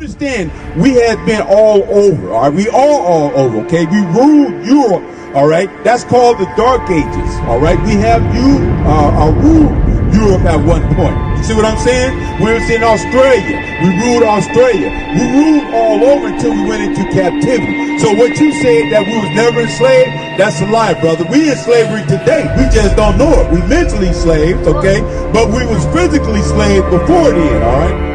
understand, we have been all over, all right? We are all over, okay? We ruled Europe, all right? That's called the Dark Ages, all right? We have ruled Europe at one point. You see what I'm saying? We was in Australia. We ruled Australia. We ruled all over until we went into captivity. So what you said that we was never enslaved, that's a lie, brother. We in slavery today. We just don't know it. We mentally slaves, okay? But we was physically slaves before then, all right?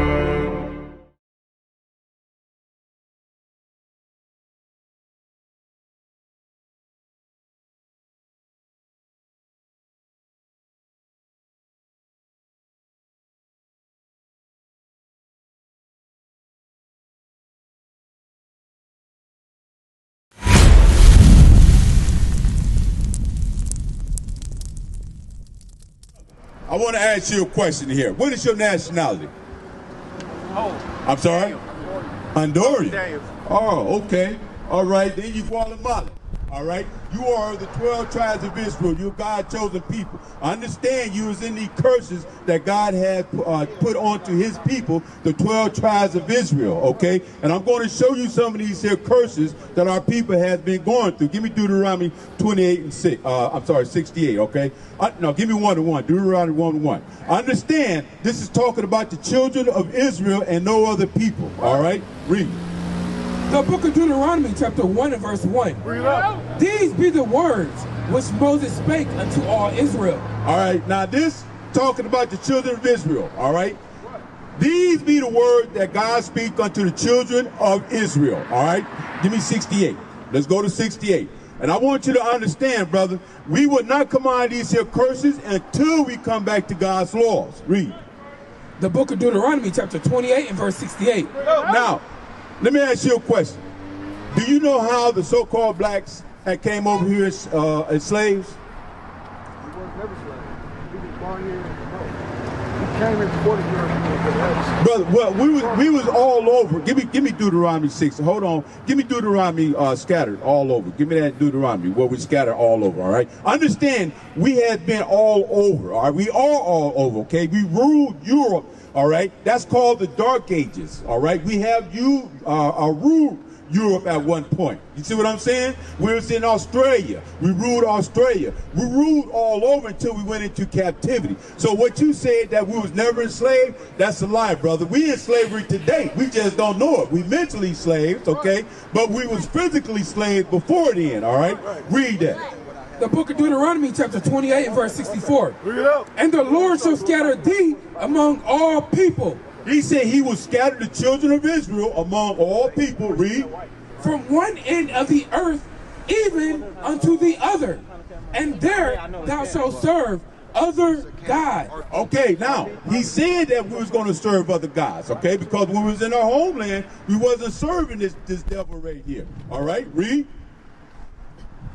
I want to ask you a question here. What is your nationality? Oh. I'm sorry? Honduran. Oh, okay. All right. Then you Guatemala. All right. You are the 12 tribes of Israel. You're God's chosen people. I understand you was in the curses that God had put onto his people, the 12 tribes of Israel, okay? And I'm going to show you some of these here curses that our people has been going through. Give me Deuteronomy 28 and 68, okay? No, give me 1-1. Deuteronomy 1-1. I understand this is talking about the children of Israel and no other people, all right? Read. The book of Deuteronomy, chapter 1 and verse 1. These be the words which Moses spake unto all Israel. All right, now this talking about the children of Israel, all right? These be the words that God speak unto the children of Israel, all right? Give me 68. Let's go to 68. And I want you to understand, brother, we would not come out of these here curses until we come back to God's laws. Read. The book of Deuteronomy, chapter 28 and verse 68. Now, let me ask you a question. Do you know how the so-called blacks that came over here as slaves? He was never slaves. He was born here. He came in 40 years. Brother, well, we was all over. Give me Deuteronomy 6. Hold on. Give me Deuteronomy scattered all over. Give me that Deuteronomy where we scattered all over, all right? Understand, we have been all over, all right? We are all over, okay? We ruled Europe, all right? That's called the Dark Ages, all right? We have ruled Europe at one point. You see what I'm saying? We was in Australia. We ruled Australia. We ruled all over until we went into captivity. So what you said that we was never enslaved, that's a lie, brother. We in slavery today. We just don't know it. We mentally slaves, okay? But we was physically slaves before then, all right? Read that. The book of Deuteronomy, chapter 28 and verse 64. And the Lord shall scatter thee among all people. He said he will scatter the children of Israel among all people. Read. From one end of the earth even unto the other. And there thou shalt serve other gods. Okay, now, he said that we was going to serve other gods, okay? Because when we was in our homeland, we wasn't serving this devil right here. All right, read.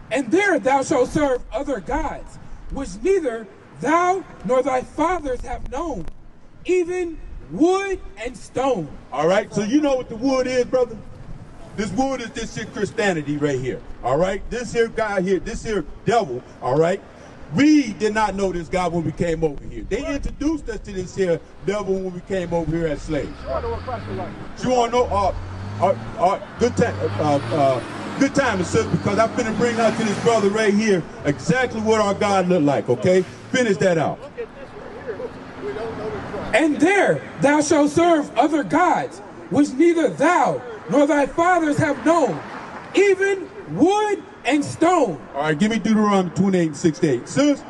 And there thou shalt serve other gods, which neither thou nor thy fathers have known, even wood and stone. All right, so you know what the wood is, brother? This wood is this here Christianity right here. All right, this here guy here, this here devil, all right? We did not know this guy when we came over here. They introduced us to this here devil when we came over here as slaves. You want to know? Good time. Good time, sis, because I'm finna bring out to this brother right here exactly what our God look like, okay? Finish that out. And there thou shalt serve other gods, which neither thou nor thy fathers have known, even wood and stone. All right, give me Deuteronomy 28 and 68. Sis,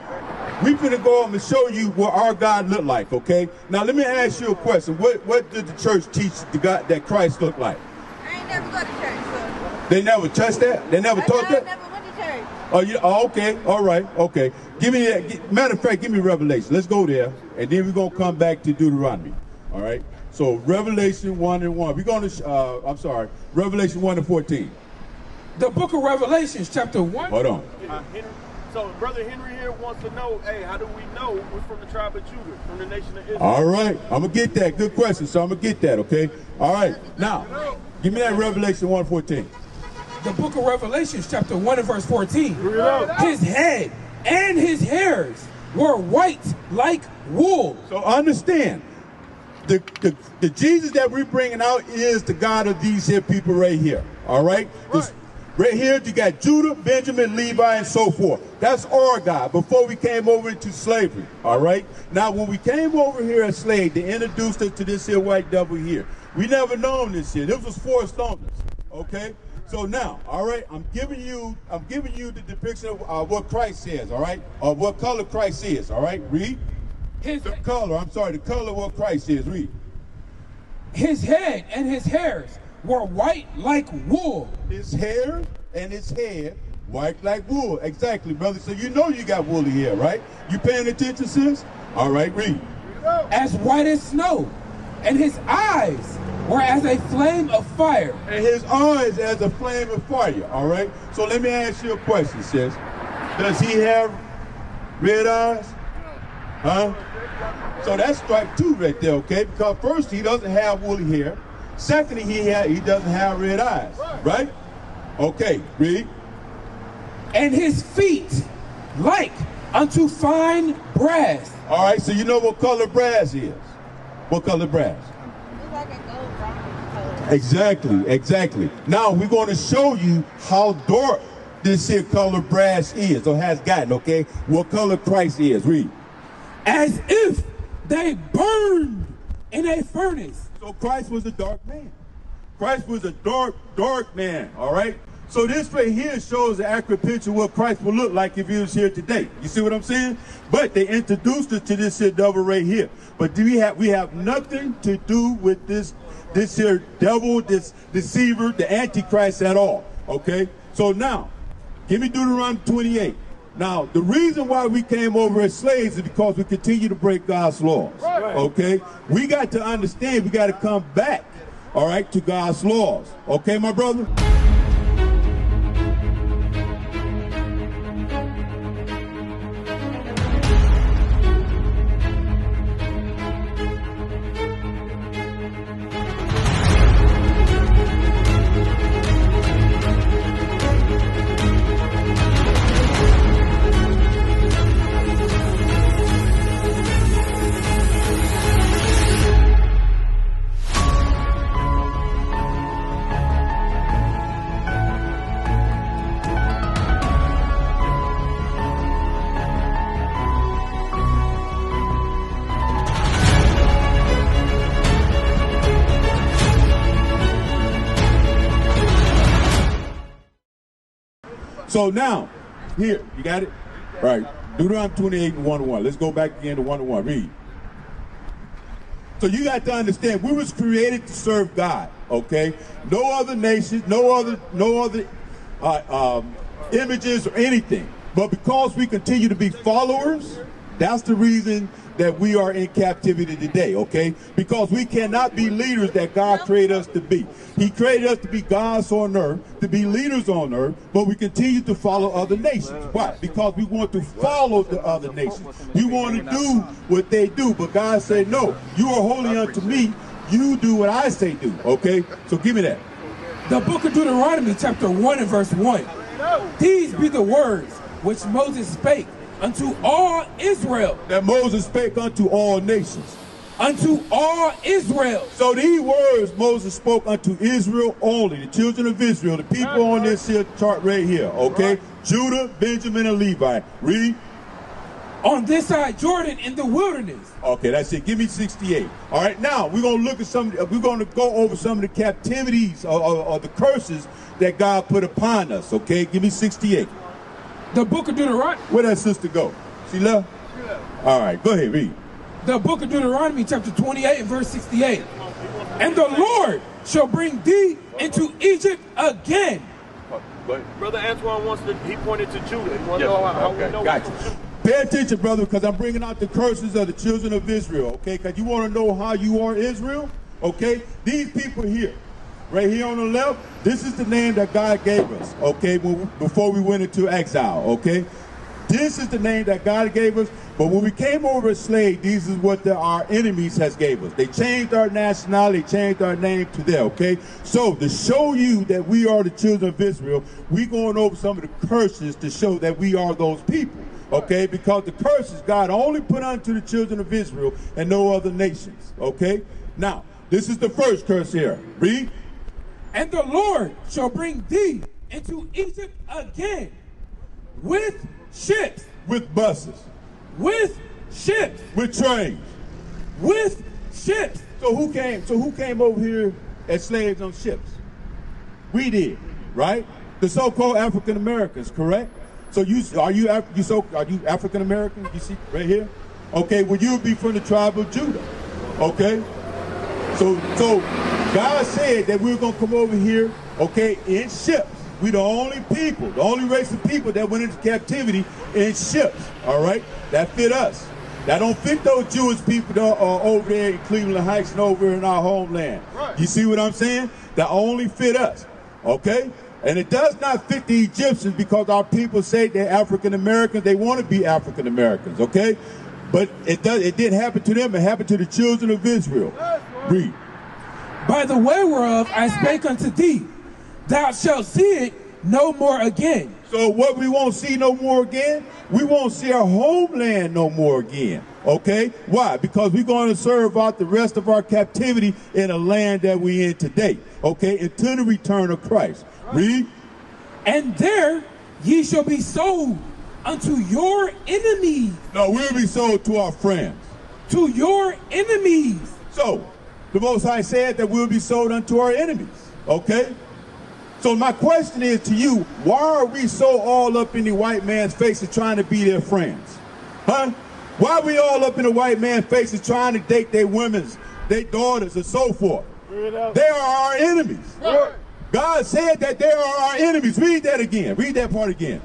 we finna go up and show you what our God look like, okay? Now, let me ask you a question. What did the church teach the God that Christ looked like? I ain't never go to church, so. They never touched that? They never taught that? I never went to church. Oh, yeah. Oh, okay. All right. Okay. Give me that. Matter of fact, give me Revelation. Let's go there, and then we're gonna come back to Deuteronomy. All right. So Revelation 1 and 1. We're gonna. Revelation 1 and 14. The book of Revelations, chapter 1. Hold on. So Brother Henry here wants to know, hey, how do we know we're from the tribe of Judah, from the nation of Israel? All right. I'm gonna get that. Good question. So I'm gonna get that. Okay. All right. Now, give me that Revelation 1:14. The book of Revelations, chapter 1 and verse 14. His head and his hairs were white like wool. So understand, the Jesus that we're bringing out is the God of these here people right here. All right? Right here, you got Judah, Benjamin, Levi, and so forth. That's our God before we came over into slavery. All right? Now, when we came over here as slaves, they introduced us to this here white devil here. We never known this here. This was forced on us. Okay? So now, all right, I'm giving you the depiction of what Christ is, all right? Of what color Christ is, all right? Read. The color of what Christ is. Read. His head and his hairs were white like wool. His hair and his head white like wool. Exactly, brother. So you know you got woolly hair, right? You paying attention, sis? All right, read. As white as snow, and his eyes were as a flame of fire. And his eyes as a flame of fire, all right? So let me ask you a question, sis. Does he have red eyes? Huh? So that's strike two right there, okay? Because first, he doesn't have woolly hair. Secondly, he doesn't have red eyes, right? Okay, read. And his feet like unto fine brass. All right, so you know what color brass is? What color brass? It's like a gold brown color. Exactly. Now we're going to show you how dark this here color brass is, or has gotten, okay? What color Christ is. Read. As if they burned in a furnace. So Christ was a dark man. Christ was a dark man, all right? So this right here shows an accurate picture of what Christ would look like if he was here today. You see what I'm saying? But they introduced us to this here devil right here. But we have nothing to do with this here devil, this deceiver, the Antichrist at all, okay? So now, give me Deuteronomy 28. Now, the reason why we came over as slaves is because we continue to break God's laws, okay? We got to understand, we got to come back, all right, to God's laws. Okay, my brother? So now, here, you got it? Right. Deuteronomy 28 and 1-1. Let's go back again to 1-1. Read. So you got to understand, we was created to serve God, okay? No other nations, no other images or anything. But because we continue to be followers, that's the reason that we are in captivity today, okay? Because we cannot be leaders that God created us to be. He created us to be gods on earth, to be leaders on earth, but we continue to follow other nations. Why? Because we want to follow the other nations. We want to do what they do, but God said, no, you are holy unto me. You do what I say do, okay? So give me that. The book of Deuteronomy, chapter 1 and verse 1. These be the words which Moses spake unto all Israel. That Moses spake unto all nations. Unto all Israel. So these words Moses spoke unto Israel only, the children of Israel, the people on this here chart right here, okay? Judah, Benjamin, and Levi. Read. On this side Jordan in the wilderness. Okay, that's it. Give me 68. All right, now we're going to look at we're going to go over some of the captivities or the curses that God put upon us, okay? Give me 68. The book of Deuteronomy. Where'd that sister go? She left? She left. All right, go ahead, read. The book of Deuteronomy, chapter 28 and verse 68. And the Lord shall bring thee into Egypt again. Brother Antoine he pointed to Judah. He wanted to know how we know. Gotcha. Pay attention, brother, because I'm bringing out the curses of the children of Israel, okay? Because you want to know how you are Israel, okay? These people here, right here on the left, this is the name that God gave us, okay, before we went into exile, okay? This is the name that God gave us, but when we came over as slaves, these is what our enemies has gave us. They changed our nationality, changed our name to them, okay? So to show you that we are the children of Israel, we're going over some of the curses to show that we are those people, okay? Because the curses God only put unto the children of Israel and no other nations, okay? Now, this is the first curse here. Read. And the Lord shall bring thee into Egypt again with ships, With buses. with ships, With trains. with ships. So who came over here as slaves on ships? We did, right? The so-called African Americans, correct? So are you African American? You see right here? Okay, well you'll be from the tribe of Judah. Okay? So God said that we're gonna come over here, okay, in ships. We the only people, the only race of people that went into captivity in ships. All right? That fit us. That don't fit those Jewish people that are over there in Cleveland Heights and over in our homeland. Right. You see what I'm saying? That only fit us. Okay? And it does not fit the Egyptians because our people say they're African Americans. They want to be African Americans. Okay? But it didn't happen to them. It happened to the children of Israel. Read. By the way whereof I spake unto thee, thou shalt see it no more again. So what we won't see no more again, we won't see our homeland no more again. Okay? Why? Because we're going to serve out the rest of our captivity in a land that we in today. Okay? Until the return of Christ. Read. And there ye shall be sold unto your enemies. No, we'll be sold to our friends. To your enemies. So, the Most High said that we'll be sold unto our enemies. Okay? So my question is to you, why are we so all up in the white man's faces trying to be their friends? Huh? Why are we all up in the white man's faces trying to date their women's, their daughters, and so forth? They are our enemies. Right. God said that they are our enemies. Read that again. Read that part again.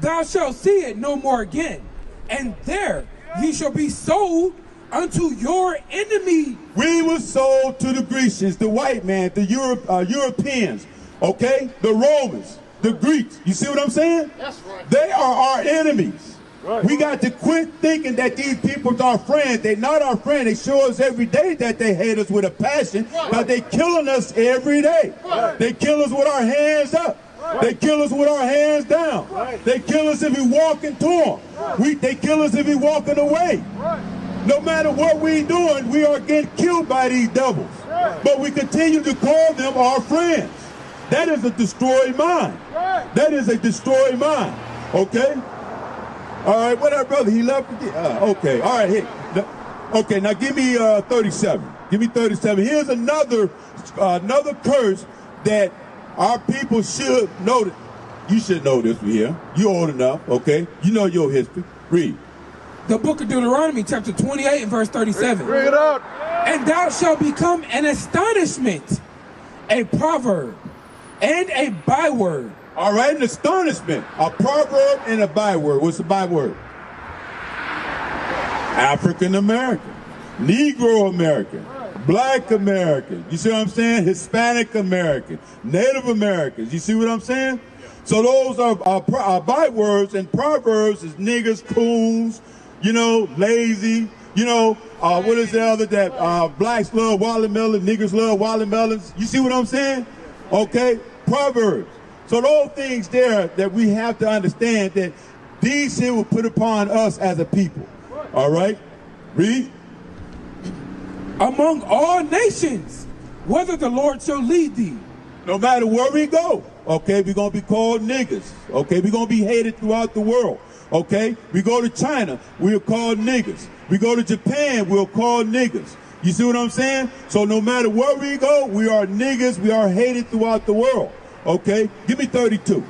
Thou shalt see it no more again, and there ye shall be sold unto your enemy. We were sold to the Grecians, the white man, the Europeans, okay? The Romans, the Greeks. You see what I'm saying? That's right. They are our enemies. Right. We got to quit thinking that these people are our friends. They're not our friends. They show us every day that they hate us with a passion, but they killing us every day. Right. They kill us with our hands up. Right. They kill us with our hands down. Right. They kill us if we walk into them. Right. They kill us if we walking away. Right. No matter what we doing, we are getting killed by these devils. Right. But we continue to call them our friends. That is a destroyed mind. Right. That is a destroyed mind. Okay? All right, what up, brother? He left again. Okay, all right. Hey, okay, now give me 37. Give me 37. Here's another curse that our people should know. You should know this here. You're old enough, okay? You know your history. Read. The book of Deuteronomy, chapter 28 and verse 37. Bring it up. And thou shalt become an astonishment, a proverb, and a byword. All right, an astonishment, a proverb, and a byword. What's the byword? African American, Negro American, Black American. You see what I'm saying? Hispanic American, Native Americans. You see what I'm saying? So those are bywords, and proverbs is niggas, coons, you know, lazy. You know, what is the other that blacks love watermelon, niggers love watermelons. You see what I'm saying? Okay, proverbs. So those things there that we have to understand that these things were put upon us as a people. All right? Read. Among all nations, whether the Lord shall lead thee. No matter where we go, okay, we're going to be called niggas. Okay, we're going to be hated throughout the world. Okay, we go to China, we're called niggas. We go to Japan, we're called niggas. You see what I'm saying? So no matter where we go, we are niggas. We are hated throughout the world. Okay, give me 32.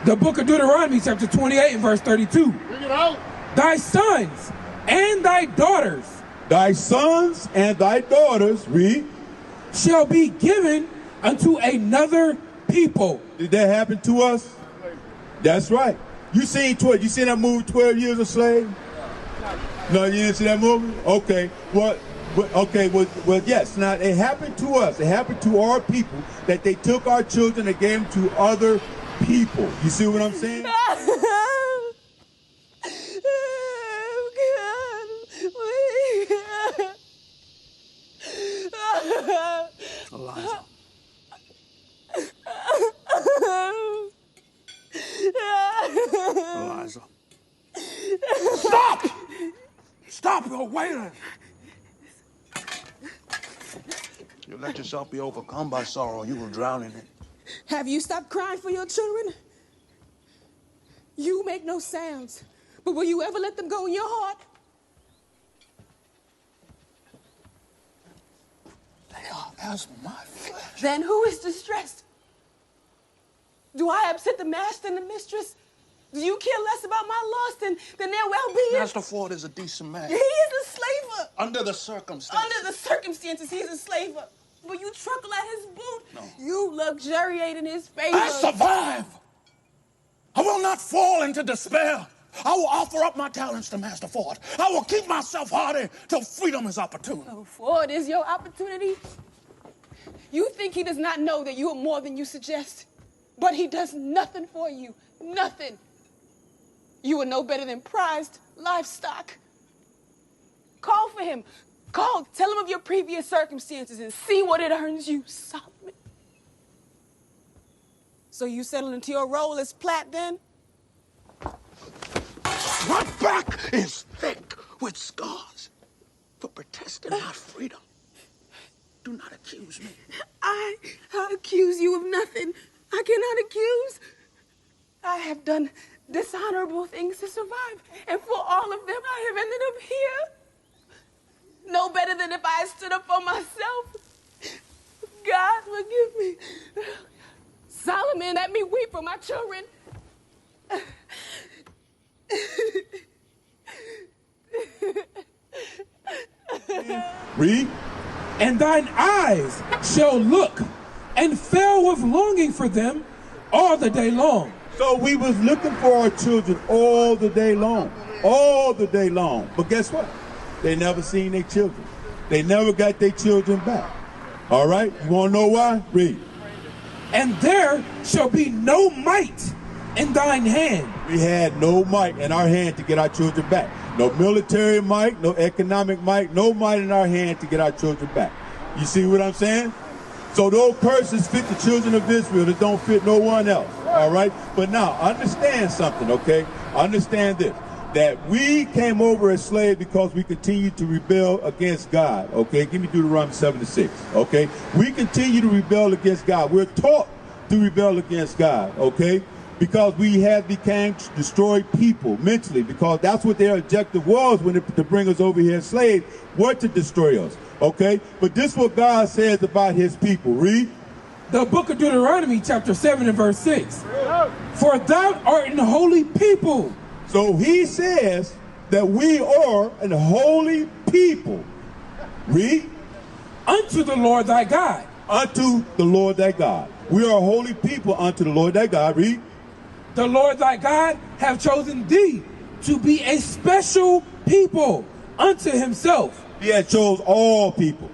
The book of Deuteronomy, chapter 28 and verse 32. Bring it out. Thy sons and thy daughters. Thy sons and thy daughters, read. Shall be given unto another people. Did that happen to us? That's right. You seen that movie 12 Years a Slave? No, you didn't see that movie? Okay. Well, yes. Now, it happened to us. It happened to our people that they took our children and gave them to other people. You see what I'm saying? Eliza. Eliza. Stop! Stop, you're wailing. you let yourself be overcome by sorrow, you will drown in it. Have you stopped crying for your children? You make no sounds, but will you ever let them go in your heart? They are as my flesh. Then who is distressed? Do I upset the master and the mistress? Do you care less about my loss than their well-being? Master Ford is a decent man. He is a slaver. Under the circumstances. Under the circumstances, he's a slaver. Will you truckle at his boot? No. You luxuriate in his favor. I survive. I will not fall into despair. I will offer up my talents to Master Ford. I will keep myself hardy till freedom is opportune. Oh, Ford is your opportunity? You think he does not know that you are more than you suggest? But he does nothing for you. Nothing. You are no better than prized livestock. Call for him. Call. Tell him of your previous circumstances and see what it earns you, Solomon. So you settle into your role as Platt then? My back is thick with scars for protesting my freedom. Do not accuse me. I accuse you of nothing. I cannot accuse. I have done dishonorable things to survive, and for all of them, I have ended up here. No better than if I had stood up for myself. God, forgive me. Solomon, let me weep for my children. Read. And thine eyes shall look and fail with longing for them all the day long. So we was looking for our children all the day long. All the day long. But guess what? They never seen their children. They never got their children back. All right? You want to know why? Read. And there shall be no might in thine hand. We had no might in our hand to get our children back. No military might, no economic might, no might in our hand to get our children back. You see what I'm saying? So those curses fit the children of Israel that don't fit no one else. All right? But now, understand something, okay? Understand this. That we came over as slaves because we continued to rebel against God. Okay? Give me Deuteronomy 7:6. Okay? We continue to rebel against God. We're taught to rebel against God. Okay? Because we have become destroyed people mentally, because that's what their objective was when to bring us over here as slaves, were to destroy us. Okay? But this is what God says about his people. Read. The book of Deuteronomy, chapter 7 and verse 6. For thou art an holy people. So he says that we are an holy people. Read. Unto the Lord thy God. Unto the Lord thy God. We are a holy people unto the Lord thy God. Read. The Lord thy God have chosen thee to be a special people unto himself. He had chose all people.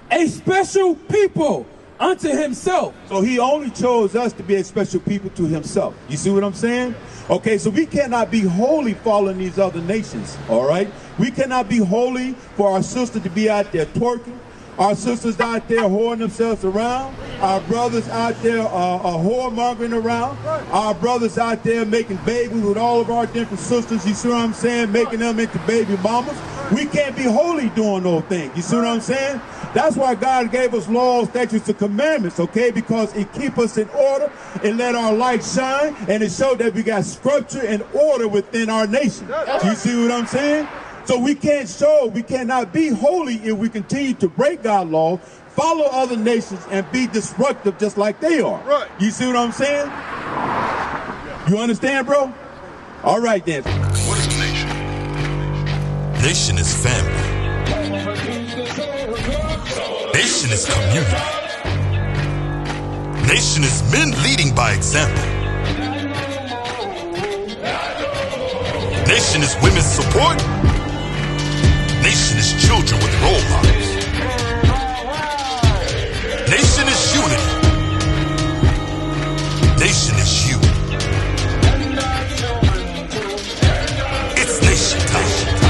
A special people unto himself. So he only chose us to be a special people to himself. You see what I'm saying? Okay, so we cannot be holy following these other nations, all right? We cannot be holy for our sister to be out there twerking, our sisters out there whoring themselves around, our brothers out there whoremongering around, our brothers out there making babies with all of our different sisters, you see what I'm saying, making them into baby mamas. We can't be holy doing those things, you see what I'm saying? That's why God gave us laws, statutes, and commandments, okay? Because it keep us in order, it let our light shine, and it showed that we got structure and order within our nation. You see what I'm saying? So we cannot be holy if we continue to break God's law, follow other nations, and be disruptive just like they are. Right. You see what I'm saying? You understand, bro? All right, then. What is a nation? Nation is family. Nation is community. Nation is men leading by example. Nation is women's support. Nation is children with role models. Nation is unity. Nation is you. It's nation time.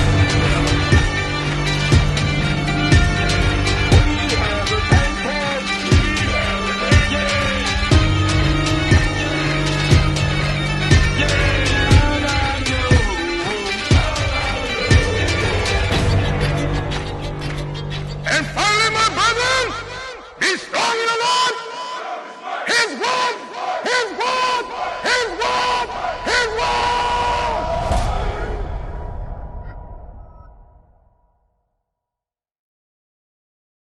His